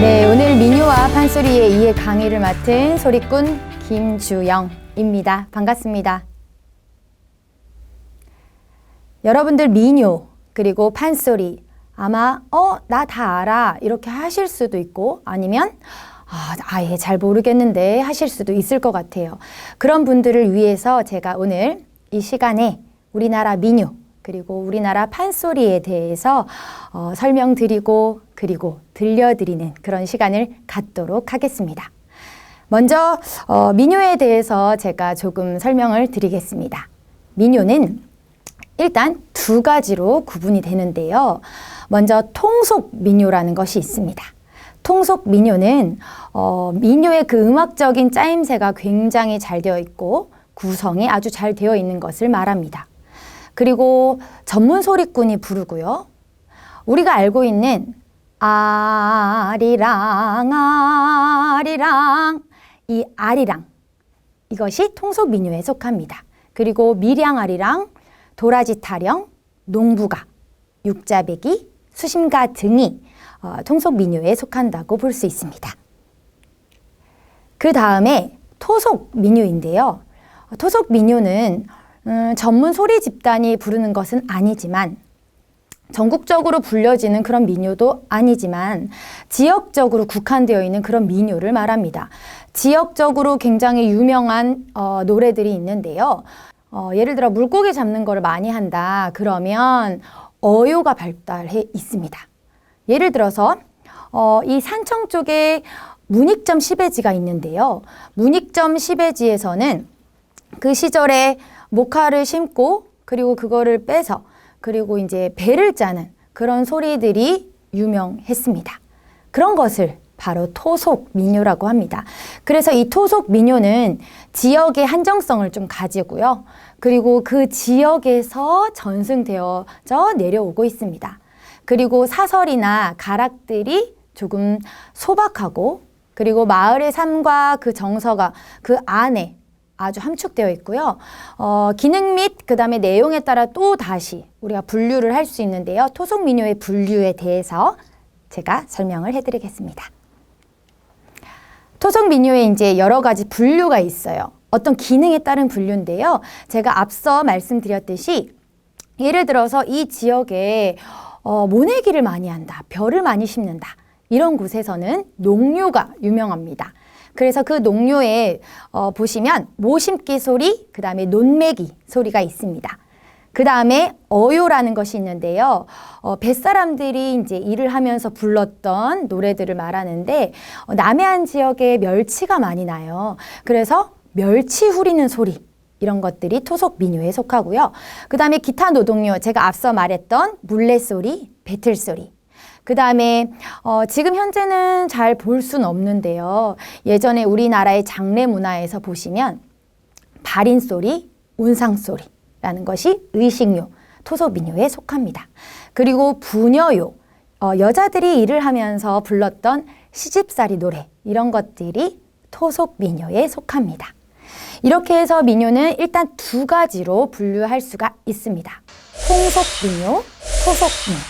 네, 오늘 민요와 판소리의 이해 강의를 맡은 소리꾼 김주영입니다. 반갑습니다. 여러분들 민요 그리고 판소리 아마 나 다 알아 이렇게 하실 수도 있고 아니면 아예 잘 모르겠는데 하실 수도 있을 것 같아요. 그런 분들을 위해서 제가 오늘 이 시간에 우리나라 민요 그리고 우리나라 판소리에 대해서 설명드리고 그리고 들려드리는 그런 시간을 갖도록 하겠습니다. 먼저 민요에 대해서 제가 조금 설명을 드리겠습니다. 민요는 일단 두 가지로 구분이 되는데요. 먼저 통속 민요라는 것이 있습니다. 통속 민요는 민요의 그 음악적인 짜임새가 굉장히 잘 되어 있고 구성이 아주 잘 되어 있는 것을 말합니다. 그리고 전문 소리꾼이 부르고요. 우리가 알고 있는 아리랑 아리랑 이 아리랑 이것이 통속 민요에 속합니다. 그리고 밀양아리랑, 도라지 타령, 농부가, 육자배기, 수심가 등이 통속 민요에 속한다고 볼 수 있습니다. 그 다음에 토속 민요인데요. 토속 민요는 전문 소리 집단이 부르는 것은 아니지만 전국적으로 불려지는 그런 민요도 아니지만 지역적으로 국한되어 있는 그런 민요를 말합니다. 지역적으로 굉장히 유명한 노래들이 있는데요. 예를 들어 물고기 잡는 거를 많이 한다 그러면 어요가 발달해 있습니다. 예를 들어서 이 산청 쪽에 문익점 시베지가 있는데요. 문익점 시베지에서는 그 시절에 목화를 심고 그리고 그거를 빼서 그리고 이제 배를 짜는 그런 소리들이 유명했습니다. 그런 것을 바로 토속 민요라고 합니다. 그래서 이 토속 민요는 지역의 한정성을 좀 가지고요. 그리고 그 지역에서 전승되어져 내려오고 있습니다. 그리고 사설이나 가락들이 조금 소박하고 그리고 마을의 삶과 그 정서가 그 안에 아주 함축되어 있고요. 기능 및 그 다음에 내용에 따라 또 다시 우리가 분류를 할 수 있는데요. 토속 민요의 분류에 대해서 제가 설명을 해드리겠습니다. 토속 민요에 이제 여러 가지 분류가 있어요. 어떤 기능에 따른 분류인데요. 제가 앞서 말씀드렸듯이 예를 들어서 이 지역에 모내기를 많이 한다, 벼를 많이 심는다 이런 곳에서는 농요가 유명합니다. 그래서 그 농요에 보시면 모심기 소리, 그 다음에 논매기 소리가 있습니다. 그 다음에 어요라는 것이 있는데요. 뱃사람들이 이제 일을 하면서 불렀던 노래들을 말하는데 남해안 지역에 멸치가 많이 나요. 그래서 멸치 후리는 소리 이런 것들이 토속 민요에 속하고요. 그 다음에 기타 노동요, 제가 앞서 말했던 물레소리, 배틀소리. 그 다음에 지금 현재는 잘 볼 수는 없는데요. 예전에 우리나라의 장례 문화에서 보시면 발인소리, 운상소리라는 것이 의식요, 토속민요에 속합니다. 그리고 부녀요, 여자들이 일을 하면서 불렀던 시집살이 노래 이런 것들이 토속민요에 속합니다. 이렇게 해서 민요는 일단 두 가지로 분류할 수가 있습니다. 통속민요, 토속민요.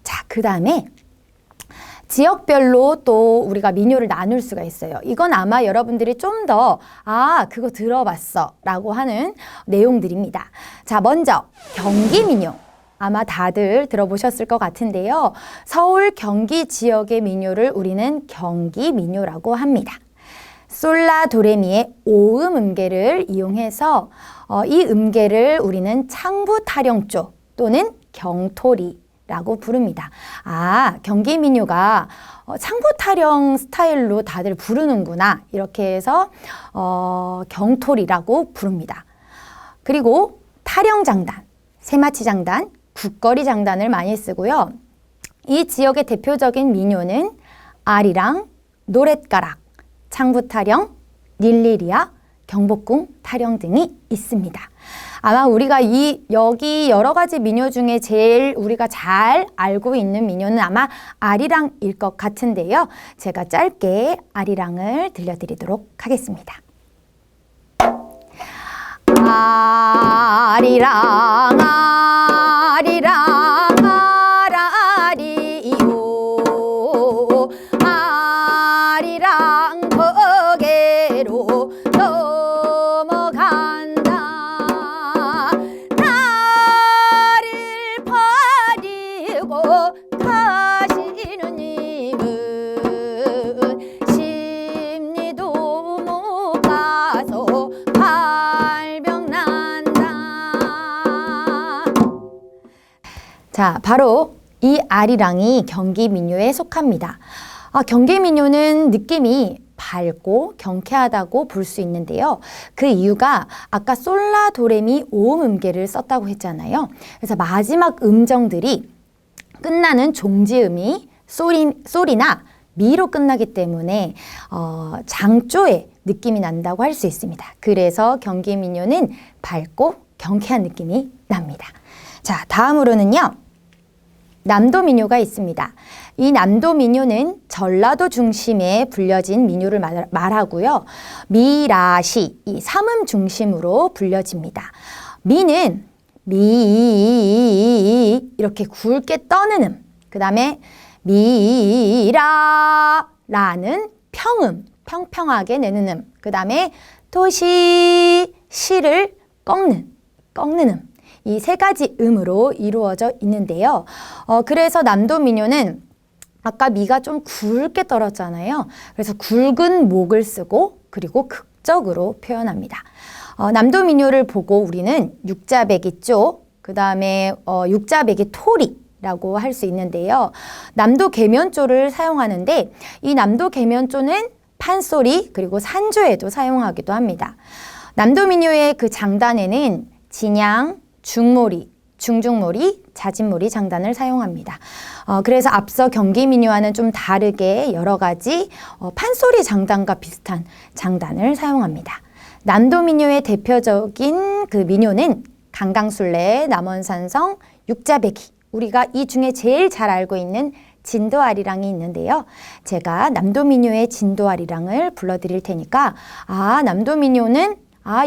자, 그 다음에 지역별로 또 우리가 민요를 나눌 수가 있어요. 이건 아마 여러분들이 좀 더 그거 들어봤어 라고 하는 내용들입니다. 자, 먼저 경기 민요. 아마 다들 들어보셨을 것 같은데요. 서울 경기 지역의 민요를 우리는 경기 민요라고 합니다. 솔라 도레미의 오음 음계를 이용해서 이 음계를 우리는 창부 타령조 또는 경토리 라고 부릅니다. 경기 민요가 창부 타령 스타일로 다들 부르는구나 이렇게 해서 경토리라고 부릅니다. 그리고 타령장단, 새마치장단, 국거리장단을 많이 쓰고요. 이 지역의 대표적인 민요는 아리랑, 노랫가락, 창부 타령, 닐리리아, 경복궁 타령 등이 있습니다. 아마 우리가 여기 여러 가지 민요 중에 제일 우리가 잘 알고 있는 민요는 아마 아리랑일 것 같은데요. 제가 짧게 아리랑을 들려드리도록 하겠습니다. 아리랑 아리랑 아라리요 자, 바로 이 아리랑이 경기 민요에 속합니다. 경기 민요는 느낌이 밝고 경쾌하다고 볼 수 있는데요. 그 이유가 아까 솔라 도레미 오음 음계를 썼다고 했잖아요. 그래서 마지막 음정들이 끝나는 종지음이 솔이나 미로 끝나기 때문에 장조의 느낌이 난다고 할 수 있습니다. 그래서 경기 민요는 밝고 경쾌한 느낌이 납니다. 자, 다음으로는요. 남도 민요가 있습니다. 이 남도 민요는 전라도 중심에 불려진 민요를 말하고요. 미라시, 이 삼음 중심으로 불려집니다. 미는 미 이렇게 굵게 떠는 음, 그 다음에 미라라는 평음, 평평하게 내는 음, 그 다음에 도시, 시를 꺾는 음. 이 세 가지 음으로 이루어져 있는데요. 그래서 남도 민요는 아까 미가 좀 굵게 떨었잖아요. 그래서 굵은 목을 쓰고 그리고 극적으로 표현합니다. 남도 민요를 보고 우리는 육자배기 쪽, 그 다음에 육자배기 토리라고 할 수 있는데요. 남도 계면조를 사용하는데 이 남도 계면조는 판소리 그리고 산조에도 사용하기도 합니다. 남도 민요의 그 장단에는 진양, 중모리, 중중모리, 자진모리 장단을 사용합니다. 그래서 앞서 경기 민요와는 좀 다르게 여러 가지 판소리 장단과 비슷한 장단을 사용합니다. 남도 민요의 대표적인 그 민요는 강강술래, 남원산성, 육자배기, 우리가 이 중에 제일 잘 알고 있는 진도아리랑이 있는데요. 제가 남도 민요의 진도아리랑을 불러드릴 테니까 남도 민요는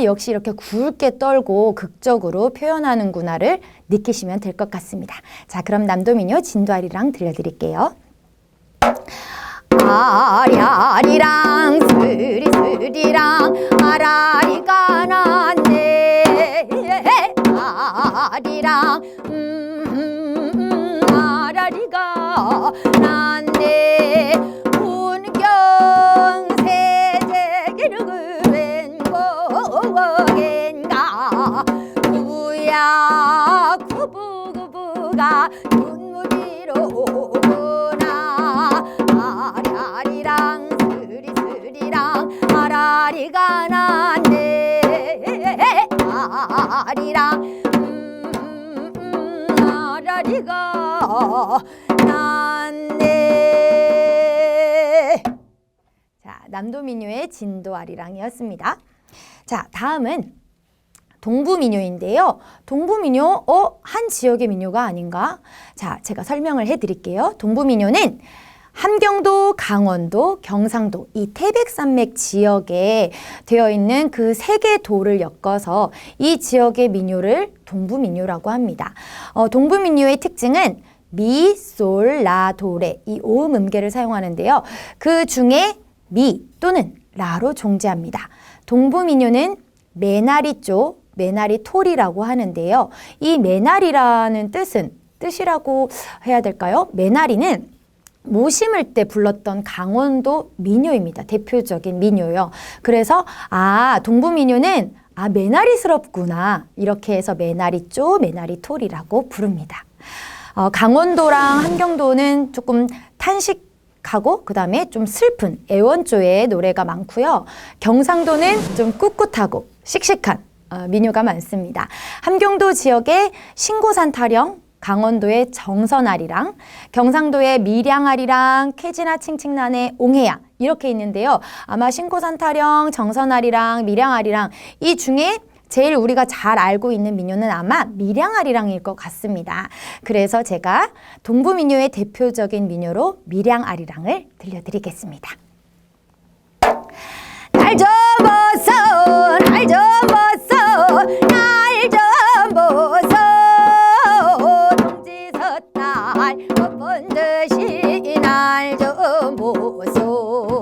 역시 이렇게 굵게 떨고 극적으로 표현하는구나를 느끼시면 될 것 같습니다. 자, 그럼 남도민요 진도아리랑 들려드릴게요. 아리아리랑 스리스리랑 아라리가 났네. 아리랑 아라리가 났네. 운경세제기르그웬고겐가 구야 구부구부가 눈물이로 오구나. 아리아리랑 스리스리랑 아라리가 났네. 아리랑 아라리가 났네. 자, 남도민요의 진도아리랑이었습니다. 자, 다음은 동부민요인데요. 동부민요, 한 지역의 민요가 아닌가? 자, 제가 설명을 해드릴게요. 동부민요는 함경도, 강원도, 경상도 이 태백산맥 지역에 되어 있는 그 세 개 도를 엮어서 이 지역의 민요를 동부민요라고 합니다. 동부민요의 특징은 미, 솔, 라, 도레 이 오음 음계를 사용하는데요. 그 중에 미 또는 라로 종지합니다. 동부민요는 매나리조, 매나리 톨이라고 하는데요. 이 매나리라는 뜻이라고 해야 될까요? 매나리는 모 심을 때 불렀던 강원도 민요입니다. 대표적인 민요요. 그래서 동부민요는 매나리스럽구나 이렇게 해서 매나리조, 매나리톨이라고 부릅니다. 강원도랑 함경도는 조금 탄식하고 그 다음에 좀 슬픈 애원조의 노래가 많고요. 경상도는 좀 꿋꿋하고 씩씩한 민요가 많습니다. 함경도 지역의 신고산 타령, 강원도의 정선아리랑, 경상도의 밀양아리랑, 캐지나 칭칭난의 옹해야 이렇게 있는데요. 아마 신고산 타령, 정선아리랑, 밀양아리랑 이 중에 제일 우리가 잘 알고 있는 민요는 아마 밀양아리랑일 것 같습니다. 그래서 제가 동부민요의 대표적인 민요로 밀양아리랑을 들려드리겠습니다. 날 접어서 날 접어서 날 접어서 동지섰달 엎은 듯이 날 접어서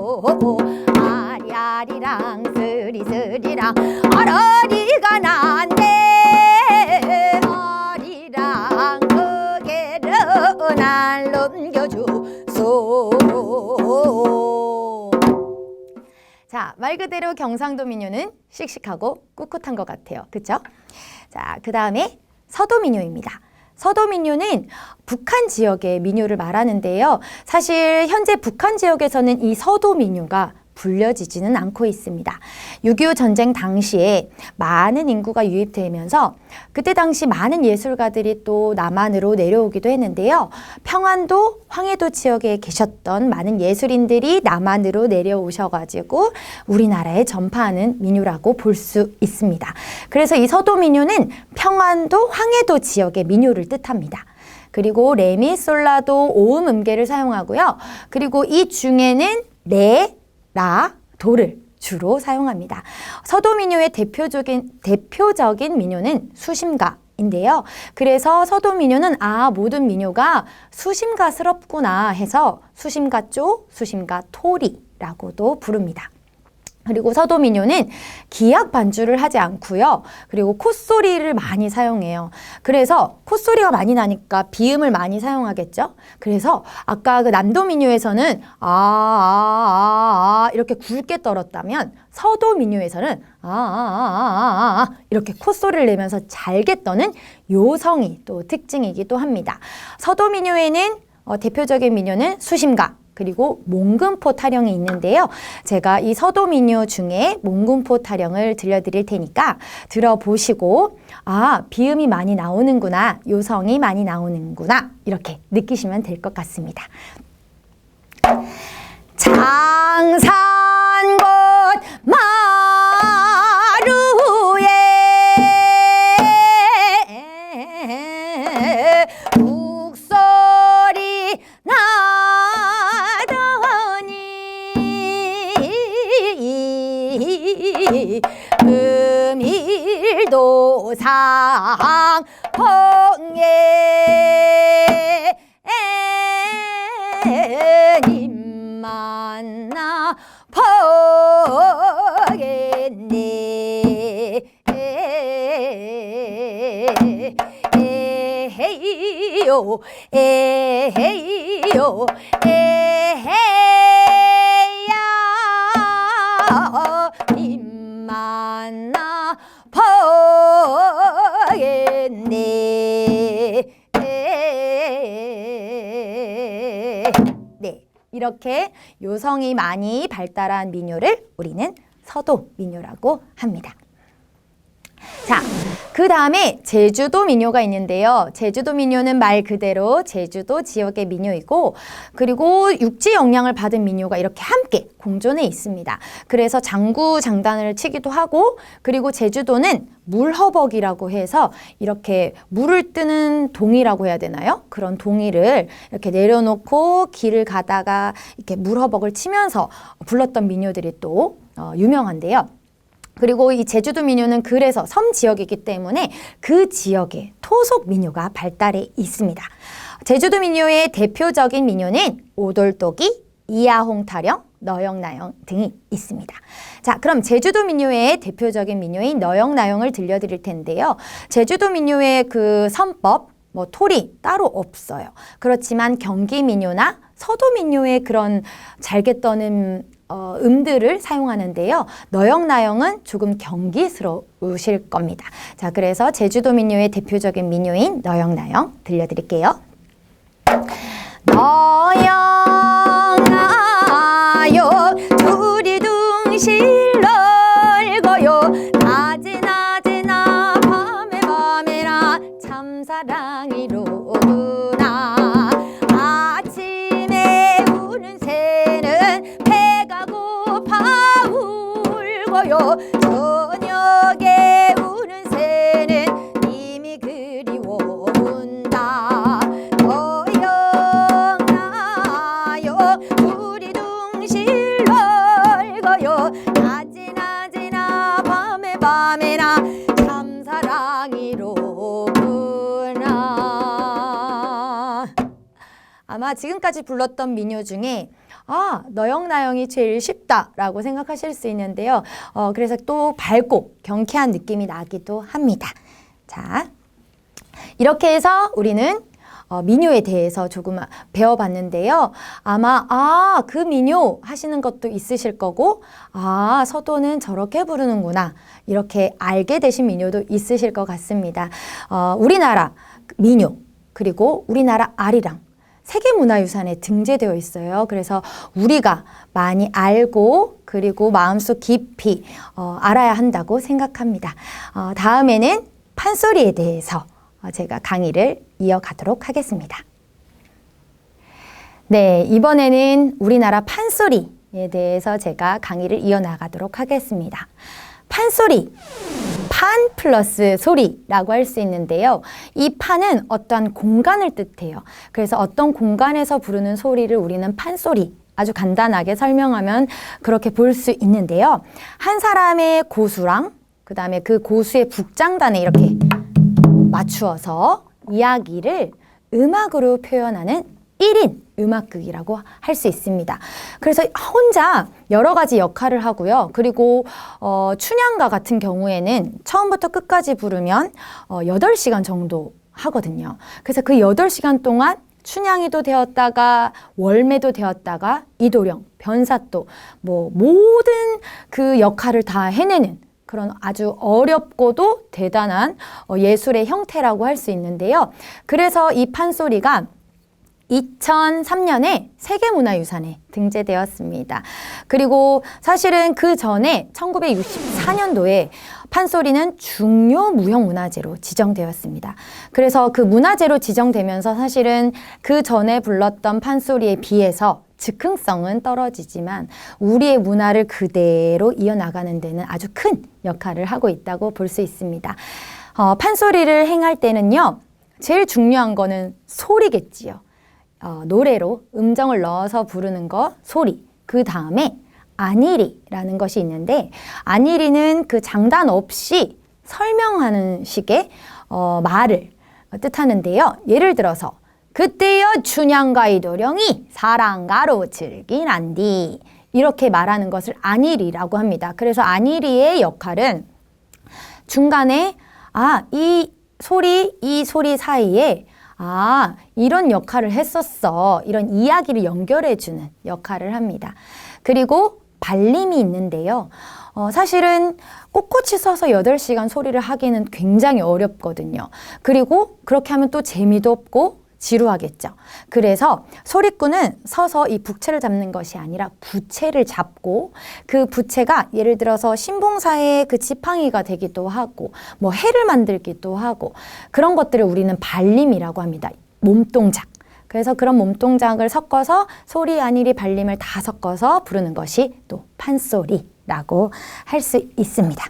아리아리랑 스리스리랑 아라리가 났네. 아리랑 그게를 날 넘겨주소. 자, 말 그대로 경상도 민요는 씩씩하고 꿋꿋한 것 같아요. 그쵸? 자, 그 다음에 서도 민요입니다. 서도 민요는 북한 지역의 민요를 말하는데요. 사실 현재 북한 지역에서는 이 서도 민요가 불려지지는 않고 있습니다. 6.25 전쟁 당시에 많은 인구가 유입되면서 그때 당시 많은 예술가들이 또 남한으로 내려오기도 했는데요. 평안도, 황해도 지역에 계셨던 많은 예술인들이 남한으로 내려오셔가지고 우리나라에 전파하는 민요라고 볼 수 있습니다. 그래서 이 서도 민요는 평안도, 황해도 지역의 민요를 뜻합니다. 그리고 레미솔라도 오음 음계를 사용하고요. 그리고 이 중에는 레, 라, 도를 주로 사용합니다. 서도 민요의 대표적인 민요는 수심가인데요. 그래서 서도 민요는 모든 민요가 수심가스럽구나 해서 수심가조, 수심가토리라고도 부릅니다. 그리고 서도 민요는 기악 반주를 하지 않고요. 그리고 콧소리를 많이 사용해요. 그래서 콧소리가 많이 나니까 비음을 많이 사용하겠죠. 그래서 아까 그 남도 민요에서는 이렇게 굵게 떨었다면 서도 민요에서는 이렇게 콧소리를 내면서 잘게 떠는 요성이 또 특징이기도 합니다. 서도 민요에는 대표적인 민요는 수심가, 그리고 몽금포 타령이 있는데요. 제가 이 서도 민요 중에 몽금포 타령을 들려드릴 테니까 들어보시고 비음이 많이 나오는구나, 요성이 많이 나오는구나 이렇게 느끼시면 될 것 같습니다. 장산곳 마루에 북소리 나더니 금일도상봉에 님 만나 보겠네. 에헤이요 에헤이요 에헤야 님 만나 보겠네. 네, 이렇게 요성이 많이 발달한 민요를 우리는 서도 민요라고 합니다. 자, 그 다음에 제주도 민요가 있는데요. 제주도 민요는 말 그대로 제주도 지역의 민요이고, 그리고 육지 영향을 받은 민요가 이렇게 함께 공존해 있습니다. 그래서 장구장단을 치기도 하고, 그리고 제주도는 물허벅이라고 해서 이렇게 물을 뜨는 동이라고 해야 되나요? 그런 동이를 이렇게 내려놓고 길을 가다가 이렇게 물허벅을 치면서 불렀던 민요들이 또 유명한데요. 그리고 이 제주도 민요는 그래서 섬 지역이기 때문에 그 지역에 토속 민요가 발달해 있습니다. 제주도 민요의 대표적인 민요는 오돌독이, 이하홍타령, 너영나영 등이 있습니다. 자, 그럼 제주도 민요의 대표적인 민요인 너영나영을 들려드릴 텐데요. 제주도 민요의 그 선법, 토리 따로 없어요. 그렇지만 경기 민요나 서도 민요의 그런 잘게 떠는 음들을 사용하는데요. 너영나영은 조금 경기스러우실 겁니다. 자, 그래서 제주도 민요의 대표적인 민요인 너영나영 들려드릴게요. 너영나영 두리둥실 널거요 낮에나 밤에나 참사랑이로구나. 아침에 우는 새는 배가 고파 울고요. 저녁에 우는 새는 이미 그리워 운다. 너영나영 두리둥실 널거요 낮에나 밤에나 참사랑이로구나. 아마 지금까지 불렀던 민요 중에 너영나영이 제일 쉽다라고 생각하실 수 있는데요. 그래서 또 밝고 경쾌한 느낌이 나기도 합니다. 자, 이렇게 해서 우리는 민요에 대해서 조금 배워봤는데요. 아마 그 민요 하시는 것도 있으실 거고 서도는 저렇게 부르는구나 이렇게 알게 되신 민요도 있으실 것 같습니다. 우리나라 민요 그리고 우리나라 아리랑 세계문화유산에 등재되어 있어요. 그래서 우리가 많이 알고 그리고 마음속 깊이 알아야 한다고 생각합니다. 다음에는 판소리에 대해서 제가 강의를 이어가도록 하겠습니다. 네, 이번에는 우리나라 판소리에 대해서 제가 강의를 이어나가도록 하겠습니다. 판소리, 판 플러스 소리라고 할 수 있는데요. 이 판은 어떠한 공간을 뜻해요. 그래서 어떤 공간에서 부르는 소리를 우리는 판소리, 아주 간단하게 설명하면 그렇게 볼 수 있는데요. 한 사람의 고수랑 그 다음에 그 고수의 북장단에 이렇게 맞추어서 이야기를 음악으로 표현하는 1인 음악극이라고 할 수 있습니다. 그래서 혼자 여러 가지 역할을 하고요. 그리고 춘향가 같은 경우에는 처음부터 끝까지 부르면 8시간 정도 하거든요. 그래서 그 8시간 동안 춘향이도 되었다가 월매도 되었다가 이도령, 변사또 모든 그 역할을 다 해내는 그런 아주 어렵고도 대단한 예술의 형태라고 할 수 있는데요. 그래서 이 판소리가 2003년에 세계문화유산에 등재되었습니다. 그리고 사실은 그 전에 1964년도에 판소리는 중요무형문화재로 지정되었습니다. 그래서 그 문화재로 지정되면서 사실은 그 전에 불렀던 판소리에 비해서 즉흥성은 떨어지지만 우리의 문화를 그대로 이어나가는 데는 아주 큰 역할을 하고 있다고 볼 수 있습니다. 판소리를 행할 때는요, 제일 중요한 거는 소리겠지요. 노래로 음정을 넣어서 부르는 거 소리. 그 다음에 안일이라는 것이 있는데 안일이는 그 장단 없이 설명하는 식의 말을 뜻하는데요. 예를 들어서 그때여 춘향과 이도령이 사랑가로 즐긴한디 이렇게 말하는 것을 안일이라고 합니다. 그래서 안일이의 역할은 중간에 이 소리 사이에 이런 역할을 했었어. 이런 이야기를 연결해주는 역할을 합니다. 그리고 발림이 있는데요. 사실은 꼿꼿이 서서 8시간 소리를 하기는 굉장히 어렵거든요. 그리고 그렇게 하면 또 재미도 없고 지루하겠죠. 그래서 소리꾼은 서서 이 북채를 잡는 것이 아니라 부채를 잡고 그 부채가 예를 들어서 신봉사의 그 지팡이가 되기도 하고 해를 만들기도 하고 그런 것들을 우리는 발림이라고 합니다. 몸동작. 그래서 그런 몸동작을 섞어서 소리, 안일이, 발림을 다 섞어서 부르는 것이 또 판소리라고 할 수 있습니다.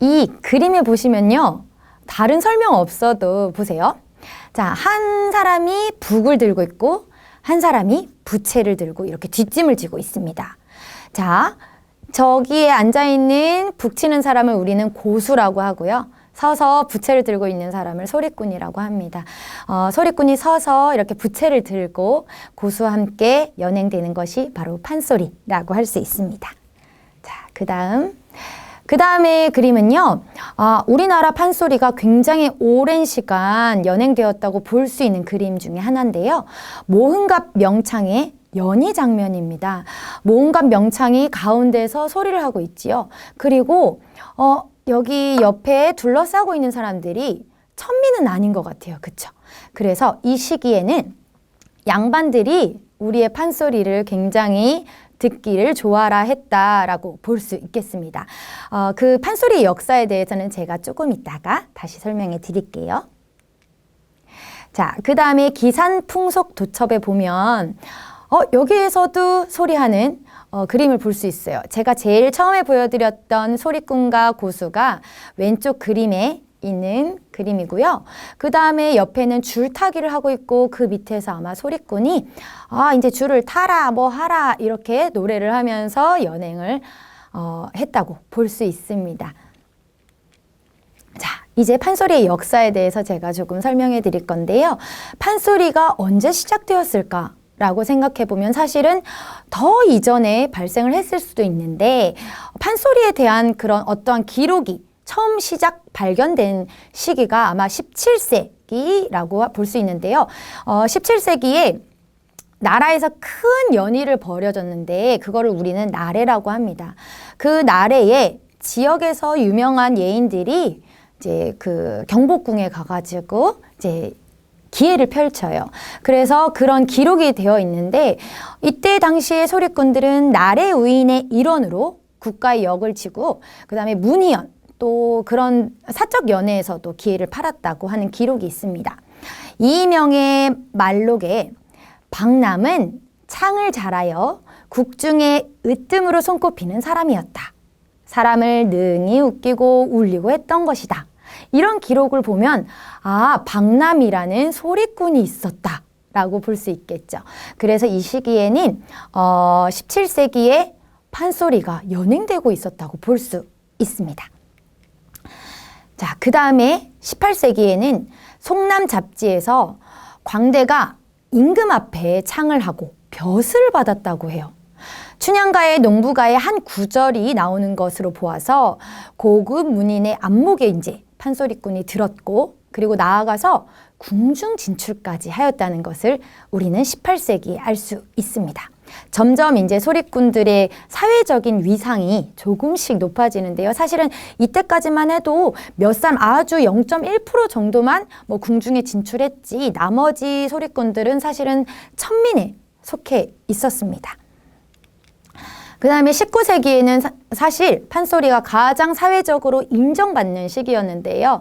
이 그림에 보시면요. 다른 설명 없어도 보세요. 자, 한 사람이 북을 들고 있고 한 사람이 부채를 들고 이렇게 뒷짐을 지고 있습니다. 자, 저기에 앉아있는 북치는 사람을 우리는 고수라고 하고요. 서서 부채를 들고 있는 사람을 소리꾼이라고 합니다. 소리꾼이 서서 이렇게 부채를 들고 고수와 함께 연행되는 것이 바로 판소리라고 할 수 있습니다. 자, 그 다음에 그림은요. 우리나라 판소리가 굉장히 오랜 시간 연행되었다고 볼 수 있는 그림 중에 하나인데요. 모흥갑 명창의 연희 장면입니다. 모흥갑 명창이 가운데서 소리를 하고 있지요. 그리고 여기 옆에 둘러싸고 있는 사람들이 천민은 아닌 것 같아요. 그쵸? 그래서 이 시기에는 양반들이 우리의 판소리를 굉장히 듣기를 좋아라 했다라고 볼 수 있겠습니다. 그 판소리의 역사에 대해서는 제가 조금 이따가 다시 설명해 드릴게요. 자, 그 다음에 기산풍속도첩에 보면 여기에서도 소리하는 그림을 볼 수 있어요. 제가 제일 처음에 보여드렸던 소리꾼과 고수가 왼쪽 그림에 있는 그림이고요. 그 다음에 옆에는 줄타기를 하고 있고 그 밑에서 아마 소리꾼이 이제 줄을 타라 하라 이렇게 노래를 하면서 연행을 했다고 볼 수 있습니다. 자, 이제 판소리의 역사에 대해서 제가 조금 설명해 드릴 건데요. 판소리가 언제 시작되었을까? 라고 생각해 보면 사실은 더 이전에 발생을 했을 수도 있는데 판소리에 대한 그런 어떠한 기록이 처음 시작 발견된 시기가 아마 17세기라고 볼 수 있는데요. 17세기에 나라에서 큰 연희를 벌여졌는데 그거를 우리는 나래라고 합니다. 그 나래에 지역에서 유명한 예인들이 이제 그 경복궁에 가가지고 이제 기회를 펼쳐요. 그래서 그런 기록이 되어 있는데 이때 당시에 소리꾼들은 나래 우인의 일원으로 국가의 역을 지고 그다음에 문희연 또 그런 사적 연회에서도 기회를 팔았다고 하는 기록이 있습니다. 이명의 말록에 박남은 창을 잘하여 국중에 으뜸으로 손꼽히는 사람이었다. 사람을 능히 웃기고 울리고 했던 것이다. 이런 기록을 보면 아, 박남이라는 소리꾼이 있었다 라고 볼 수 있겠죠. 그래서 이 시기에는 17세기에 판소리가 연행되고 있었다고 볼 수 있습니다. 자, 그 다음에 18세기에는 송남 잡지에서 광대가 임금 앞에 창을 하고 벼슬을 받았다고 해요. 춘향가의 농부가의 한 구절이 나오는 것으로 보아서 고급 문인의 안목에 이제 판소리꾼이 들었고 그리고 나아가서 궁중 진출까지 하였다는 것을 우리는 18세기에 알 수 있습니다. 점점 이제 소리꾼들의 사회적인 위상이 조금씩 높아지는데요. 사실은 이때까지만 해도 몇 사람 아주 0.1% 정도만 뭐 궁중에 진출했지 나머지 소리꾼들은 사실은 천민에 속해 있었습니다. 그 다음에 19세기에는 사실 판소리가 가장 사회적으로 인정받는 시기였는데요.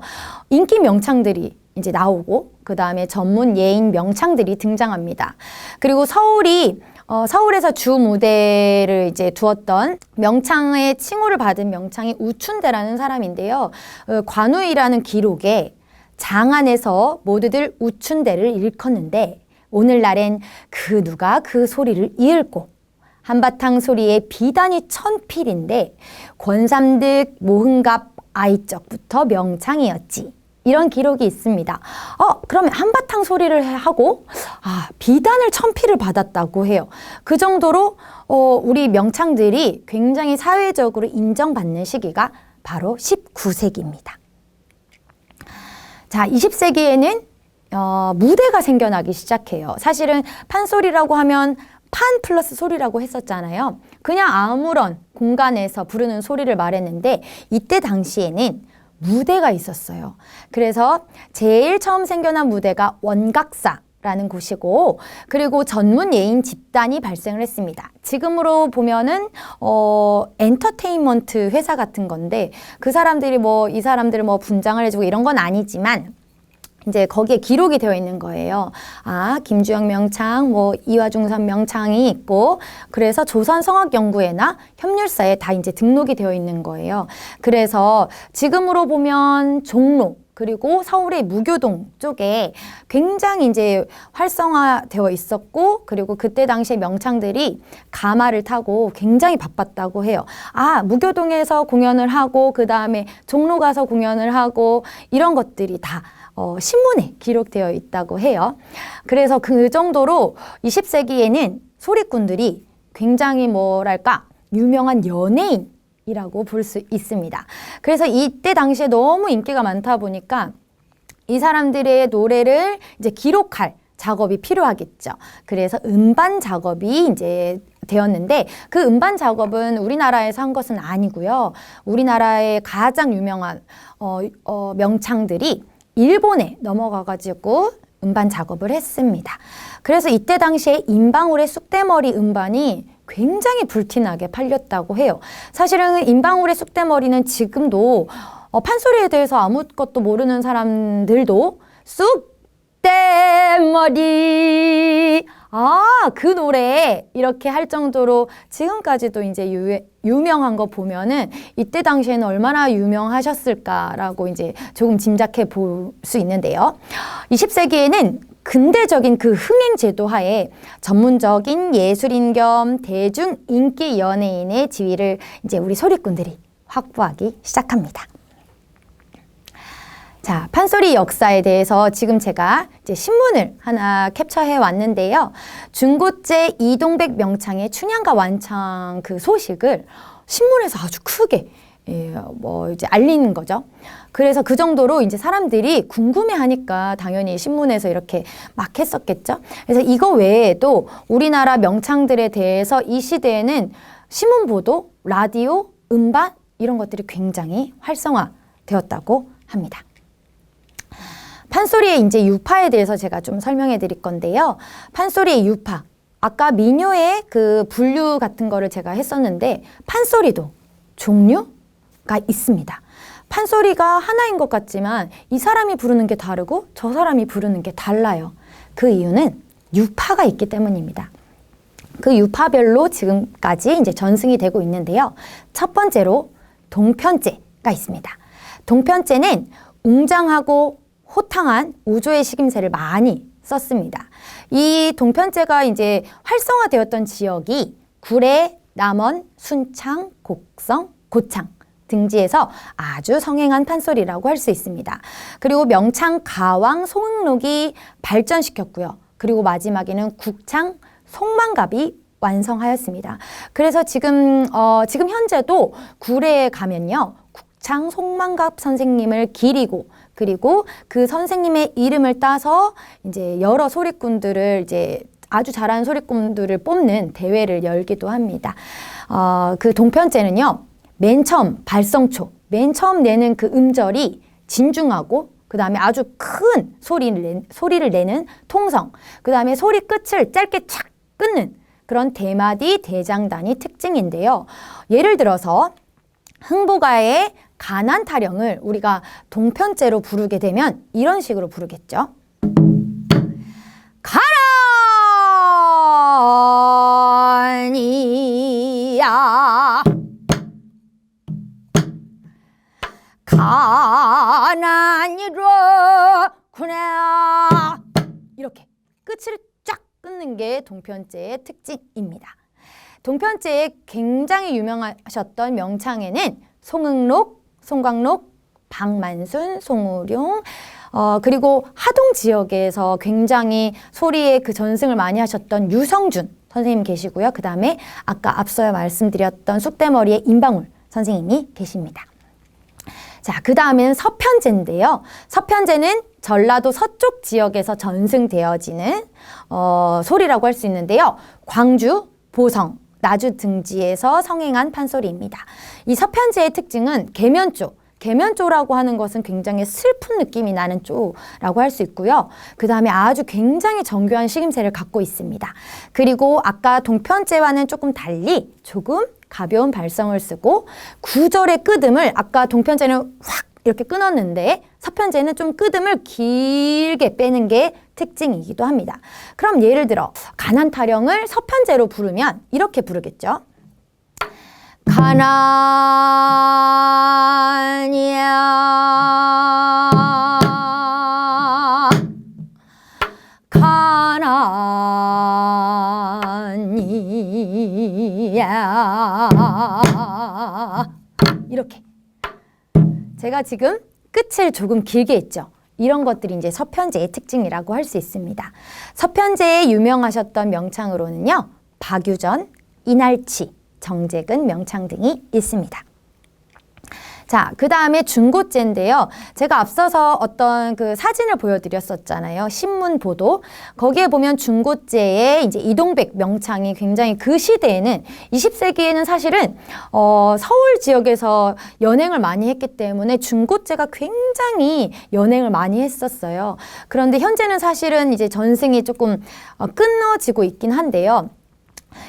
인기 명창들이 이제 나오고 그 다음에 전문 예인 명창들이 등장합니다. 그리고 서울에서 주 무대를 이제 두었던 명창의 칭호를 받은 명창이 우춘대라는 사람인데요. 관우이라는 기록에 장안에서 모두들 우춘대를 일컫는데 오늘날엔 그 누가 그 소리를 이을꼬 한바탕 소리에 비단이 천필인데 권삼득 모흥갑 아이적부터 명창이었지. 이런 기록이 있습니다. 그러면 한바탕 소리를 하고 비단을 천필을 받았다고 해요. 그 정도로 우리 명창들이 굉장히 사회적으로 인정받는 시기가 바로 19세기입니다. 자, 20세기에는 무대가 생겨나기 시작해요. 사실은 판소리라고 하면 판 플러스 소리라고 했었잖아요. 그냥 아무런 공간에서 부르는 소리를 말했는데 이때 당시에는 무대가 있었어요. 그래서 제일 처음 생겨난 무대가 원각사라는 곳이고 그리고 전문 예인 집단이 발생을 했습니다. 지금으로 보면은 엔터테인먼트 회사 같은 건데 그 사람들이 이 사람들을 분장을 해주고 이런 건 아니지만 이제 거기에 기록이 되어 있는 거예요. 김주영 명창, 이화중선 명창이 있고, 그래서 조선성악연구회나 협률사에 다 이제 등록이 되어 있는 거예요. 그래서 지금으로 보면 종로, 그리고 서울의 무교동 쪽에 굉장히 이제 활성화되어 있었고, 그리고 그때 당시에 명창들이 가마를 타고 굉장히 바빴다고 해요. 무교동에서 공연을 하고, 그 다음에 종로 가서 공연을 하고, 이런 것들이 다 신문에 기록되어 있다고 해요. 그래서 그 정도로 20세기에는 소리꾼들이 굉장히 유명한 연예인이라고 볼 수 있습니다. 그래서 이때 당시에 너무 인기가 많다 보니까 이 사람들의 노래를 이제 기록할 작업이 필요하겠죠. 그래서 음반 작업이 이제 되었는데 그 음반 작업은 우리나라에서 한 것은 아니고요. 우리나라의 가장 유명한 명창들이 일본에 넘어가가지고 음반 작업을 했습니다. 그래서 이때 당시에 임방울의 쑥대머리 음반이 굉장히 불티나게 팔렸다고 해요. 사실은 임방울의 쑥대머리는 지금도 판소리에 대해서 아무것도 모르는 사람들도 쑥대머리 그 노래 이렇게 할 정도로 지금까지도 이제 유명한 거 보면은 이때 당시에는 얼마나 유명하셨을까라고 이제 조금 짐작해 볼 수 있는데요. 20세기에는 근대적인 그 흥행제도 하에 전문적인 예술인 겸 대중 인기 연예인의 지위를 이제 우리 소리꾼들이 확보하기 시작합니다. 자, 판소리 역사에 대해서 지금 제가 이제 신문을 하나 캡처해 왔는데요. 중고제 이동백 명창의 춘향가 완창 그 소식을 신문에서 아주 크게 이제 알리는 거죠. 그래서 그 정도로 이제 사람들이 궁금해하니까 당연히 신문에서 이렇게 막 했었겠죠. 그래서 이거 외에도 우리나라 명창들에 대해서 이 시대에는 신문 보도, 라디오, 음반 이런 것들이 굉장히 활성화되었다고 합니다. 판소리의 이제 유파에 대해서 제가 좀 설명해 드릴 건데요. 판소리의 유파. 아까 민요의 그 분류 같은 거를 제가 했었는데 판소리도 종류가 있습니다. 판소리가 하나인 것 같지만 이 사람이 부르는 게 다르고 저 사람이 부르는 게 달라요. 그 이유는 유파가 있기 때문입니다. 그 유파별로 지금까지 이제 전승이 되고 있는데요. 첫 번째로 동편제가 있습니다. 동편제는 웅장하고 호탕한 우조의 식임새를 많이 썼습니다. 이 동편제가 이제 활성화되었던 지역이 구례, 남원, 순창, 곡성, 고창 등지에서 아주 성행한 판소리라고 할 수 있습니다. 그리고 명창, 가왕, 송응록이 발전시켰고요. 그리고 마지막에는 국창, 송만갑이 완성하였습니다. 그래서 지금 현재도 구례에 가면요. 국창, 송만갑 선생님을 기리고 그리고 그 선생님의 이름을 따서 이제 여러 소리꾼들을 이제 아주 잘하는 소리꾼들을 뽑는 대회를 열기도 합니다. 그 동편제는요. 맨 처음 발성초, 맨 처음 내는 그 음절이 진중하고 그 다음에 아주 큰 소리를 내는 통성, 그 다음에 소리 끝을 짧게 착 끊는 그런 대마디, 대장단이 특징인데요. 예를 들어서 흥보가의 가난 타령을 우리가 동편제로 부르게 되면 이런 식으로 부르겠죠. 가난이야 가난이로구나 이렇게 끝을 쫙 끊는 게 동편제의 특징입니다. 동편제에 굉장히 유명하셨던 명창에는 송응록, 송광록, 박만순, 송우룡 그리고 하동 지역에서 굉장히 소리의 그 전승을 많이 하셨던 유성준 선생님 계시고요. 그 다음에 아까 앞서 말씀드렸던 쑥대머리의 임방울 선생님이 계십니다. 자, 그 다음에는 서편제인데요. 서편제는 전라도 서쪽 지역에서 전승되어지는 소리라고 할 수 있는데요. 광주, 보성, 나주 등지에서 성행한 판소리입니다. 이 서편제의 특징은 계면조, 계면조라고 하는 것은 굉장히 슬픈 느낌이 나는 조라고 할 수 있고요. 그 다음에 아주 굉장히 정교한 식임새를 갖고 있습니다. 그리고 아까 동편제와는 조금 달리 조금 가벼운 발성을 쓰고 구절의 끄듬을 아까 동편제는 확 이렇게 끊었는데 서편제는 좀 끄듬을 길게 빼는 게 특징이기도 합니다. 그럼 예를 들어 가난 타령을 서편제로 부르면 이렇게 부르겠죠. 가난이야 가난이야 이렇게 제가 지금 끝을 조금 길게 했죠. 이런 것들이 이제 서편제의 특징이라고 할 수 있습니다. 서편제에 유명하셨던 명창으로는요. 박유전, 이날치, 정재근 명창 등이 있습니다. 자, 그 다음에 중고제인데요. 제가 앞서서 어떤 그 사진을 보여드렸었잖아요. 신문 보도. 거기에 보면 중고제의 이제 이동백 명창이 굉장히 그 시대에는 20세기에는 사실은 서울 지역에서 연행을 많이 했기 때문에 중고제가 굉장히 연행을 많이 했었어요. 그런데 현재는 사실은 이제 전승이 조금 끊어지고 있긴 한데요.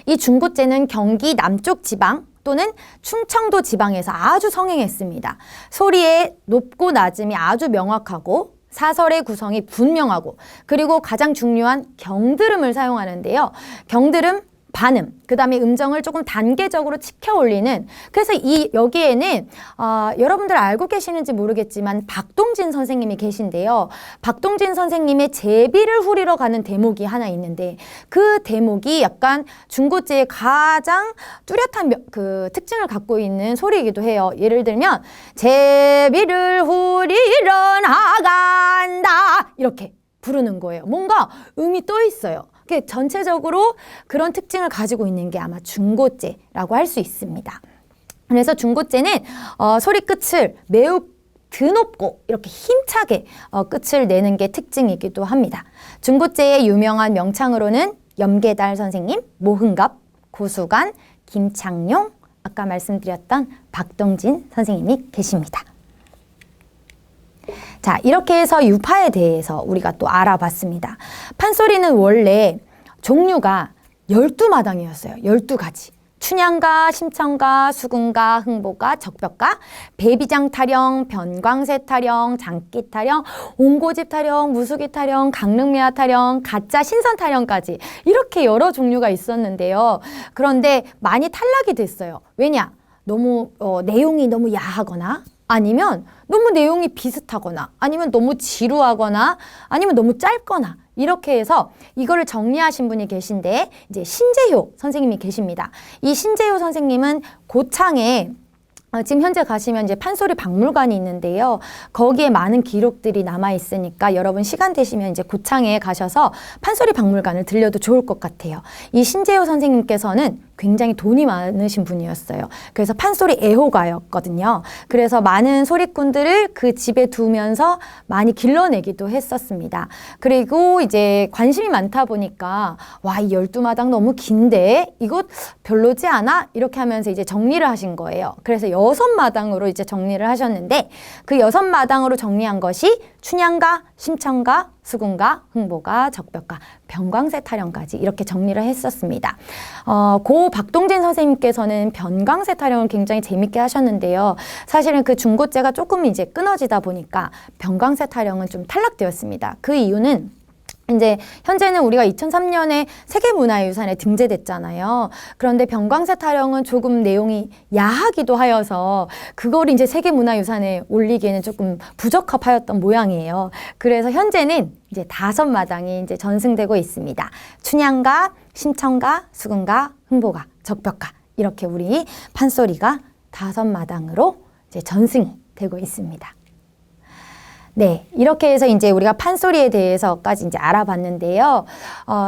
이 중고제는 경기 남쪽 지방 또는 충청도 지방에서 아주 성행했습니다. 소리의 높고 낮음이 아주 명확하고 사설의 구성이 분명하고 그리고 가장 중요한 경드름을 사용하는데요. 경드름, 반음, 그 다음에 음정을 조금 단계적으로 치켜 올리는 그래서 여기에는 여러분들 알고 계시는지 모르겠지만 박동진 선생님이 계신데요. 박동진 선생님의 제비를 후리러 가는 대목이 하나 있는데 그 대목이 약간 중고제의 가장 뚜렷한 그 특징을 갖고 있는 소리이기도 해요. 예를 들면 제비를 후리러 나간다 이렇게 부르는 거예요. 뭔가 음이 떠 있어요. 전체적으로 그런 특징을 가지고 있는 게 아마 중고제라고 할 수 있습니다. 그래서 중고제는 소리 끝을 매우 드높고 이렇게 힘차게 끝을 내는 게 특징이기도 합니다. 중고제의 유명한 명창으로는 염계달 선생님, 모흥갑, 고수관, 김창룡, 아까 말씀드렸던 박동진 선생님이 계십니다. 자, 이렇게 해서 유파에 대해서 우리가 또 알아봤습니다. 판소리는 원래 종류가 12마당이었어요. 12가지. 춘향가, 심청가, 수궁가, 흥보가, 적벽가, 배비장 타령, 변광세 타령, 장기 타령, 옹고집 타령, 무수기 타령, 강릉미화 타령, 가짜 신선 타령까지 이렇게 여러 종류가 있었는데요. 그런데 많이 탈락이 됐어요. 왜냐? 너무 내용이 너무 야하거나 아니면 너무 내용이 비슷하거나 아니면 너무 지루하거나 아니면 너무 짧거나 이렇게 해서 이거를 정리하신 분이 계신데 이제 신재효 선생님이 계십니다. 이 신재효 선생님은 고창에 지금 현재 가시면 이제 판소리 박물관이 있는데요. 거기에 많은 기록들이 남아 있으니까 여러분 시간 되시면 이제 고창에 가셔서 판소리 박물관을 들려도 좋을 것 같아요. 이 신재효 선생님께서는 굉장히 돈이 많으신 분이었어요. 그래서 판소리 애호가였거든요. 그래서 많은 소리꾼들을 그 집에 두면서 많이 길러내기도 했었습니다. 그리고 이제 관심이 많다 보니까 와, 이 12마당 너무 긴데 이거 별로지 않아? 이렇게 하면서 이제 정리를 하신 거예요. 그래서 6마당으로 이제 정리를 하셨는데 그 6마당으로 정리한 것이 춘향가, 심청가, 수궁가, 흥보가, 적벽가, 변광세 타령까지 이렇게 정리를 했었습니다. 고 박동진 선생님께서는 변광세 타령을 굉장히 재밌게 하셨는데요. 사실은 그 중고제가 조금 이제 끊어지다 보니까 변광세 타령은 좀 탈락되었습니다. 그 이유는 이제 현재는 우리가 2003년에 세계문화유산에 등재됐잖아요. 그런데 변광세 타령은 조금 내용이 야하기도 하여서 그걸 이제 세계문화유산에 올리기에는 조금 부적합하였던 모양이에요. 그래서 현재는 이제 5마당이 이제 전승되고 있습니다. 춘향가, 심청가, 수궁가, 흥보가, 적벽가 이렇게 우리 판소리가 5마당으로 이제 전승이 되고 있습니다. 네, 이렇게 해서 이제 우리가 판소리에 대해서까지 이제 알아봤는데요.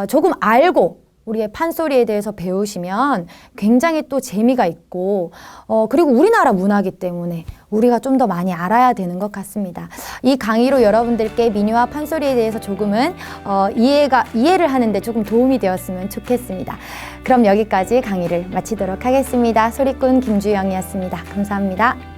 조금 알고 우리의 판소리에 대해서 배우시면 굉장히 또 재미가 있고, 그리고 우리나라 문화이기 때문에 우리가 좀 더 많이 알아야 되는 것 같습니다. 이 강의로 여러분들께 민요와 판소리에 대해서 조금은 이해를 하는데 조금 도움이 되었으면 좋겠습니다. 그럼 여기까지 강의를 마치도록 하겠습니다. 소리꾼 김주영이었습니다. 감사합니다.